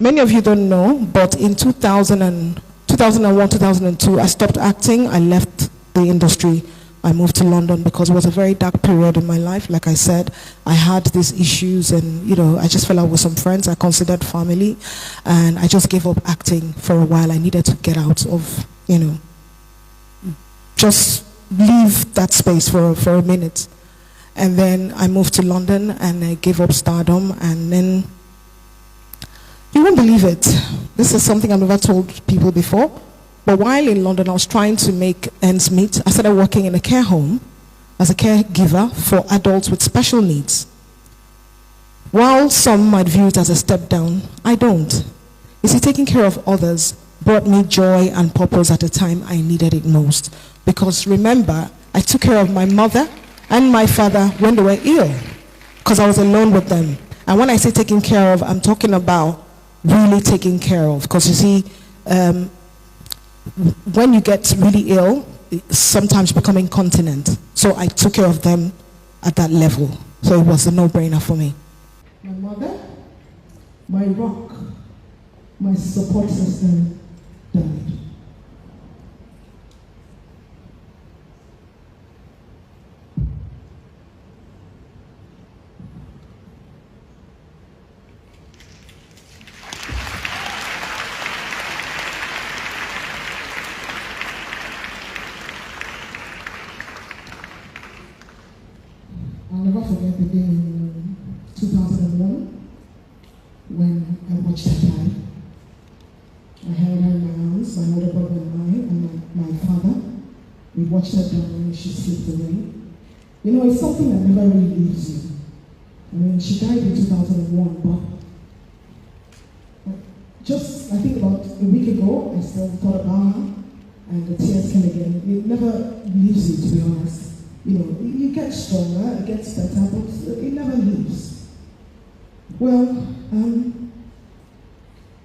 Many of you don't know, but in 2001, 2002, I stopped acting. I left the industry. I moved to London because it was a very dark period in my life. Like I said, I had these issues and, I just fell out with some friends I considered family. And I just gave up acting for a while. I needed to get out of, just leave that space for a minute. And then I moved to London and I gave up stardom. And then, you won't believe it. This is something I've never told people before. But while in London, I was trying to make ends meet. I started working in a care home as a caregiver for adults with special needs. While some might view it as a step down, I don't. You see, taking care of others brought me joy and purpose at a time I needed it most. Because remember, I took care of my mother and my father when they were ill, because I was alone with them. And when I say taking care of, I'm talking about really taking care of. Because you see, when you get really ill, sometimes you become incontinent. So I took care of them at that level. So it was a no-brainer for me. My mother, my rock, my support system died. I'll never forget the day in 2001 when I watched her die. I held her in my arms, my older brother and my father. We watched her die and she slipped away. It's something that never really leaves you. She died in 2001, but I think about a week ago, I still thought about her and the tears came again. It never leaves you, to be honest. You get stronger, it gets better, but it never leaves. Well,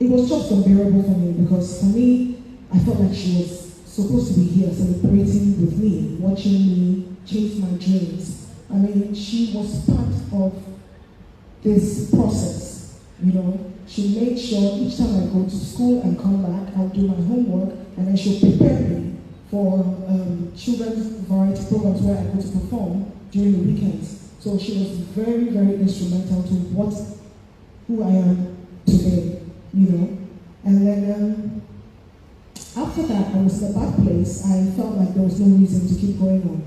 it was just unbearable for me because for me, I felt like she was supposed to be here celebrating with me, watching me chase my dreams. She was part of this process, She made sure each time I go to school and come back, I'll do my homework and then she'll prepare me for children's variety programs where I go to perform during the weekends. So she was very, very instrumental to who I am today, And then after that, I was in a bad place. I felt like there was no reason to keep going on,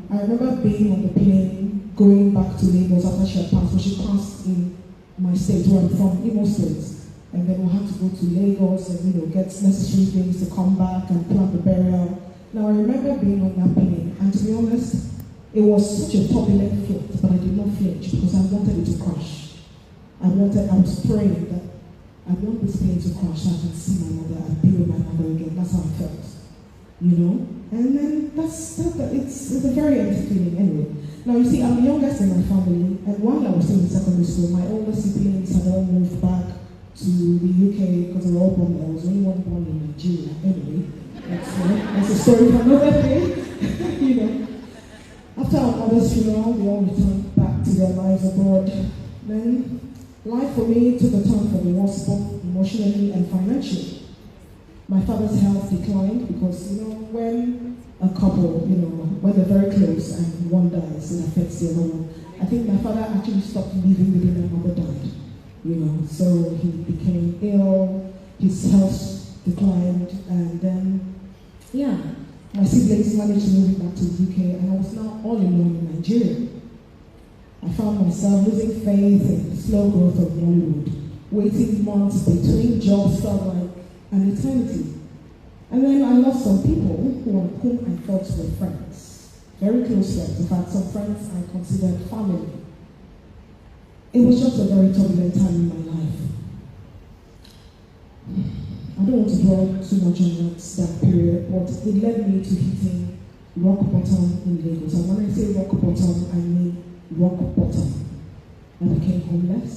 I remember being on the plane, going back to Lagos after she had passed. So she passed in my state where I'm from, Imo State. And then we'll have to go to Lagos and, get necessary things to come back and plan the burial. Now, I remember being on that plane, and to be honest, it was such a turbulent flight, but I did not flinch because I wanted it to crash. I was praying that I want this plane to crash so I can see my mother and be with my mother again. That's how I felt, And then it's a very empty feeling anyway. Now, you see, I'm the youngest in my family, and while I was still in secondary school, my older siblings had all moved back to the UK because they were all born there. I was only one born in Nigeria. Anyway, that's a story for another day. After our mother's funeral, they all returned back to their lives abroad. Then life for me took a turn for the worse, both emotionally and financially. My father's health declined because, when a couple, when they're very close and one dies, it affects the other one. I think my father actually stopped living the day my mother died. So he became ill, his health declined, and then, my siblings managed to move back to the UK, and I was now all alone in Nigeria. I found myself losing faith in the slow growth of Hollywood. Waiting months between jobs felt like an eternity. And then I lost some people whom I thought were friends, very close friends. In fact, some friends I considered family. It was just a very turbulent time in my life. I don't want to dwell too much on that period, but it led me to hitting rock bottom in Lagos. And when I say rock bottom, I mean rock bottom. I became homeless.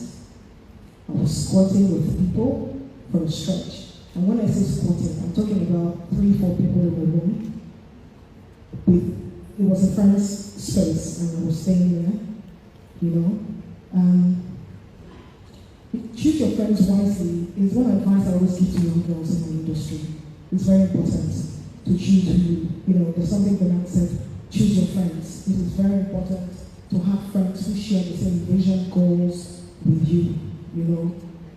I was squatting with people for a stretch. And when I say squatting, I'm talking about 3-4 people in the room. It was a friend's space, and I was staying there, She choose your friends wisely is one advice I always give to young girls in my industry. It's very important to choose who, there's something Bernard said, choose your friends. It is very important to have friends who share the same vision, goals with you,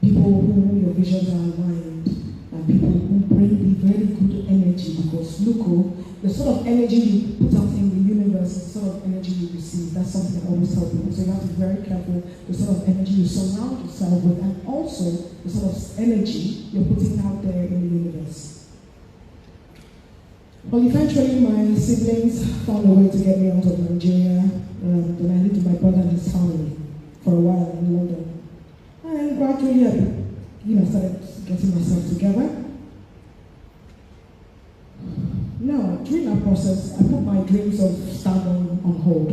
people who your visions are aligned, and people who bring the very good energy, because look, the sort of energy you put out in the universe is the sort of energy you receive. That's something I always tell people. So you have to be very careful the sort of energy you surround yourself with, and also the sort of energy you're putting out there in the universe. Well, eventually my siblings found a way to get me out of Nigeria. Then I lived with my brother and his family for a while in London. And gradually I started getting myself together. Now, during that process, I put my dreams of stardom on hold.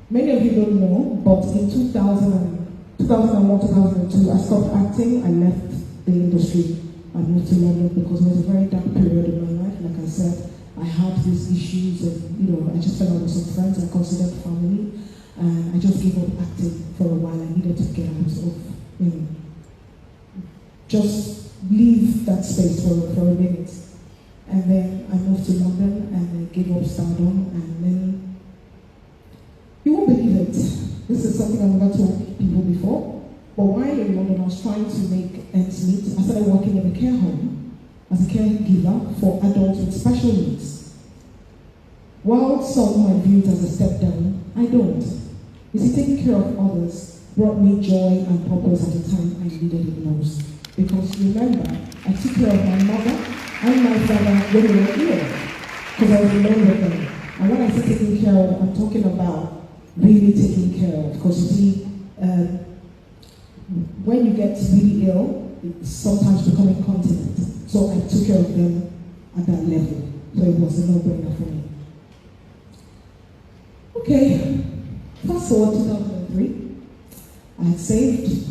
Many of you don't know, but in 2001, 2002, I stopped acting. I left the industry. I moved to London because it was a very dark period in my life. Like I said, I had these issues and, I just fell out with some friends I considered family. And I just gave up acting for a while. I needed to get out of, just leave that space for a minute. And then I moved to London and I gave up stardom, and then you won't believe it. This is something I've never told people before. But while in London, I was trying to make ends meet. I started working in a care home as a caregiver for adults with special needs. While some might view it as a step down, I don't. You see, taking care of others brought me joy and purpose at the time I needed it most. Because remember, I took care of my mother and my father when they were ill, because I was alone with them. And when I say taking care of, I'm talking about really taking care of. Because you see, when you get really ill, it's sometimes become incontinent. So I took care of them at that level. So it was a no-brainer for me. Okay, fast forward 2003. I had saved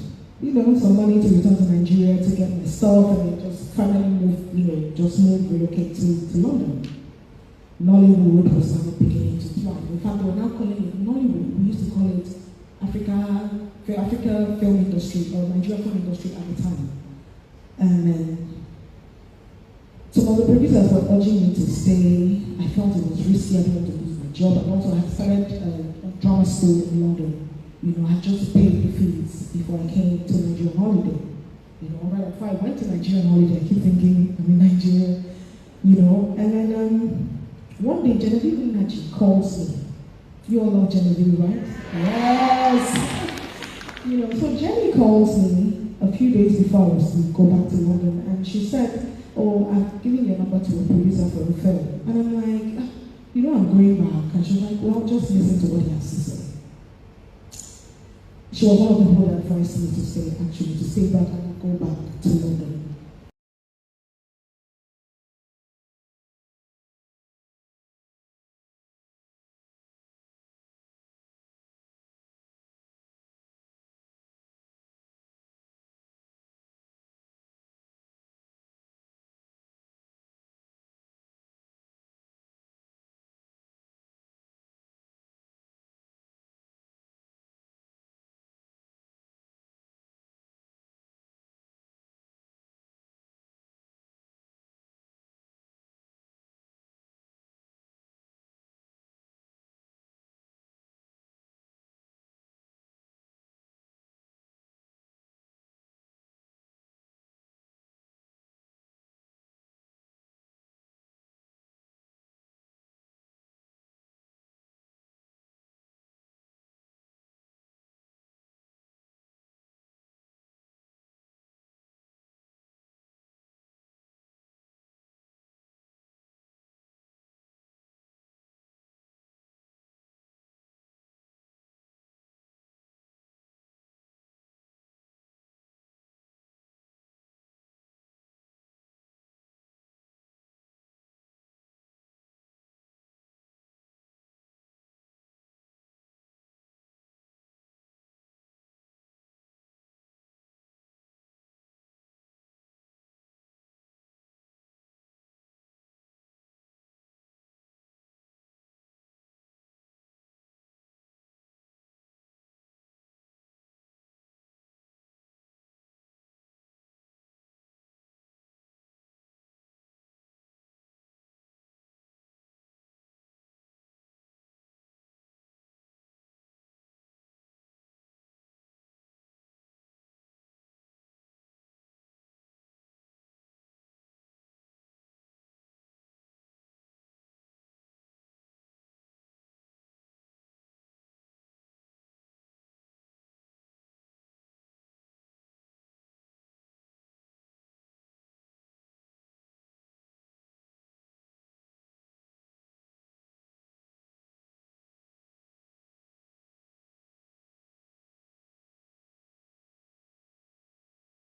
some money to return to Nigeria to get my stuff, and then just finally relocate to London. Nollywood was now beginning to thrive. In fact, they were now calling it Nollywood. We used to call it Africa film industry, or Nigeria film industry at the time. And then some of the producers were urging me to stay. I felt it was risky. I didn't want to lose my job. And also I had started a drama school in London. I just paid the fees before I came to Nigeria on holiday. Right before I went to Nigeria on holiday, I keep thinking, I'm in Nigeria, And then one day, Genevieve calls me. You all know Genevieve, right? Yes! So Jenny calls me a few days before I was to go back to London, and she said, oh, I've given your number to a producer for a film. And I'm like, I'm going back. And she's like, well, just listen to what he has to say. She was one of the people that advised me to stay back and not go back.